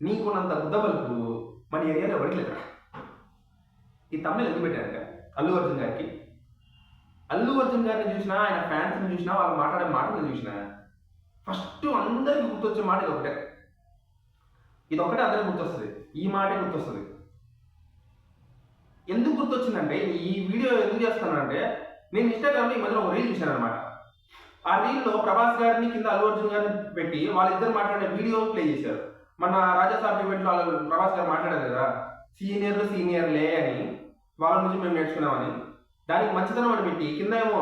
నీకున్నంత బుద్ధబలుపు మన ఏరియాలో ఎవరికి లేదురా. ఈ తమిళ ఎందుకు పెట్టారంట అల్లు అర్జున్ గారికి. అల్లు అర్జున్ గారిని చూసినా, ఆయన ఫ్యాన్స్ని చూసినా, వాళ్ళు మాట్లాడే మాటలు చూసినా ఫస్ట్ అందరికి గుర్తొచ్చే మాట ఇదొకటే అందరికి గుర్తొస్తుంది. ఈ మాటే గుర్తొస్తుంది. ఎందుకు గుర్తొచ్చిందంటే, ఈ వీడియో ఎందుకు చేస్తానంటే, నేను ఇన్స్టాగ్రామ్లో ఈ మధ్యలో ఒక రీల్ చూశాను అనమాట. ఆ రీల్లో ప్రభాస్ గారిని కింద అల్లు అర్జున్ గారిని పెట్టి వాళ్ళిద్దరు మాట్లాడే వీడియో ప్లే చేశారు. మన రాజాసాబ్ ఈవెంట్లో వాళ్ళు ప్రభాస్ గారు మాట్లాడారు కదా, సీనియర్లే అని, వాళ్ళ నుంచి మేము నేర్చుకున్నామని. దానికి మంచితనం అని పెట్టి కింద ఏమో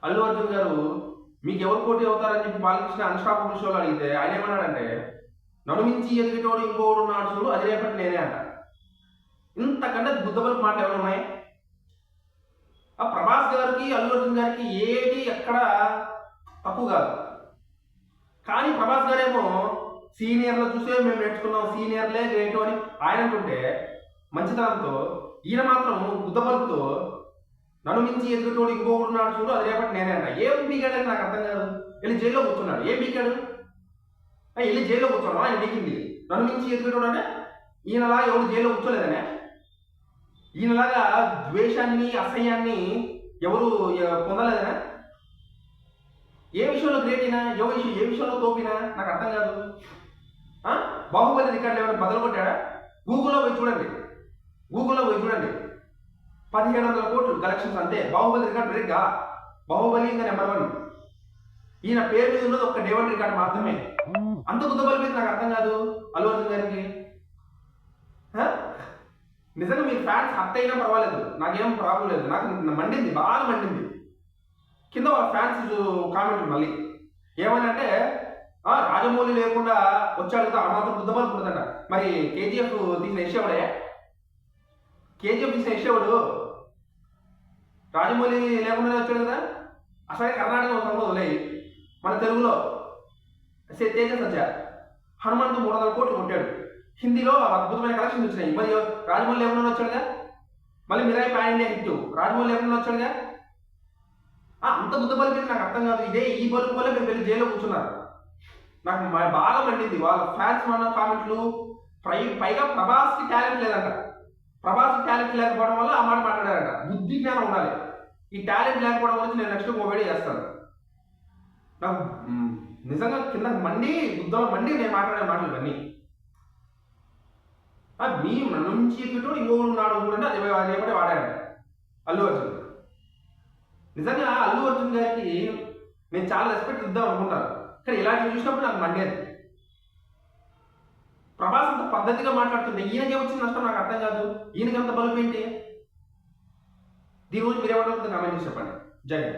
అల్లు అర్జున్ గారు మీకు ఎవరు పోటీ అవుతారని చెప్పి బాలకృష్ణ అన్స్టాపబుల్ షోలో అడిగితే ఆయన ఏమన్నాడంటే, నన్ను మించి ఎదిగేటోడు ఇంకోడు ఉన్నాడు చూడు, అది రేపటి నేనే అంట. ఇంతకంటే బుద్ధబలకు మాటలు ఏమైనా ఉన్నాయి? ఆ ప్రభాస్ గారికి అల్లు అర్జున్ గారికి ఏది ఎక్కడ తక్కువ కాదు. కానీ ప్రభాస్ గారేమో సీనియర్లు చూసే మేము నేర్చుకున్నాం, సీనియర్లే గ్రేట్ అని ఆయన అంటుంటే మంచితనంతో, ఈయన మాత్రం బుద్ధబలుపుతో నన్ను మించి ఎదుగుతోడు ఇంకొకడు ఉన్నాడు చూడు, అది రేపటి నేనే అంట. ఏం బీకాడని నాకు అర్థం కాదు. వెళ్ళి జైల్లో కూర్చున్నాడు. ఏం బీకాడు? వెళ్ళి జైల్లో కూర్చోవడం ఆయన బీకింది. నన్ను మించి ఎదుగుతోడు అంటే ఈయనలా ఎవరు జైల్లో కూర్చోలేదనే? ఈయనలాగా ద్వేషాన్ని, అసహ్యాన్ని ఎవరు పొందలేదనా? ఏ విషయంలో గ్రేట్ అయినా, ఏ విషయంలో తోపినా నాకు అర్థం కాదు. బాహుబలి రికార్డులు ఏమైనా బదులు కొట్టాడా? గూగుల్లో పోయి చూడండి. 1700 కోట్లు కలెక్షన్స్ అంతే. బాహుబలి రికార్డు బ్రేక్గా. బాహుబలి ఇంకా నెంబర్ 1. ఈయన పేరు మీద ఉన్నది ఒక్క డే1 రికార్డు మాత్రమే. అంత బుద్ధబలి మీద నాకు అర్థం కాదు అల్లు అర్జున్ గారికి. నిజంగా మీరు ఫ్యాన్స్ హర్ట్ అయినా పర్వాలేదు, నాకేం ప్రాబ్లం లేదు. నాకు మండింది, బాగా మండింది. కింద వాళ్ళ ఫ్యాన్స్ కామెంట్లు మళ్ళీ ఏమనంటే, రాజమౌళి లేకుండా వచ్చాడు కదా, ఆ మాత్రం బుద్ధబలు పుడుతుంట. మరి కేజీఎఫ్ తీసిన యశ్ ఎవడు? రాజమౌళి లేకుండానే వచ్చాడు కదా. అసలు కర్ణాటక సంగతి వదిలేయి, మన తెలుగులో తేజస్ వచ్చా హనుమంతు 300 కోట్లు కొట్టాడు. హిందీలో అద్భుతమైన కలెక్షన్స్ వచ్చినాయి. మరి రాజమౌళి లేకుండా వచ్చాడుగా. మళ్ళీ Mirai pan India hit, Rajamouli లేకుండా వచ్చాడుగా. అంత బుద్ధబలి మీద నాకు అర్థం కాదు. ఈ బలుపు వల్ల మీరు వెళ్ళి జైల్లో కూర్చున్నారు. నాకు బాగా మండింది వాళ్ళ ఫ్యాన్స్ మన కామెంట్లు. పైగా ప్రభాస్కి టాలెంట్ లేదంట. ప్రభాస్కి టాలెంట్ లేకపోవడం వల్ల ఆ మాట మాట్లాడారంట. బుద్ధి జ్ఞానం ఉండాలి. ఈ టాలెంట్ లేకపోవడం గురించి నేను నెక్స్ట్ ఒక వీడియో చేస్తాను. నాకు నిజంగా కింద బుద్ధంలో నేను మాట్లాడే మాటలు ఇవన్నీ. మీ నుంచి ఎదుగుతూ ఇంకోడు ఉన్నాడు కూడా అది రేపటి వాడాడు అల్లు అర్జున్. నిజంగా అల్లు అర్జున్ గారికి నేను చాలా రెస్పెక్ట్ ఇద్దాం అనుకుంటాను. కానీ ఇలాంటివి చూసినప్పుడు నాకు మండేది. ప్రభాస్ అంత పద్ధతిగా మాట్లాడుతుంటే ఈయనకే వచ్చిన నష్టం నాకు అర్థం కాదు. ఈయనకి అంత బలుపు ఏంటి? దీని గురించి మీరేమంటారు కామెంట్ చేసి చెప్పండి. జై హింద్.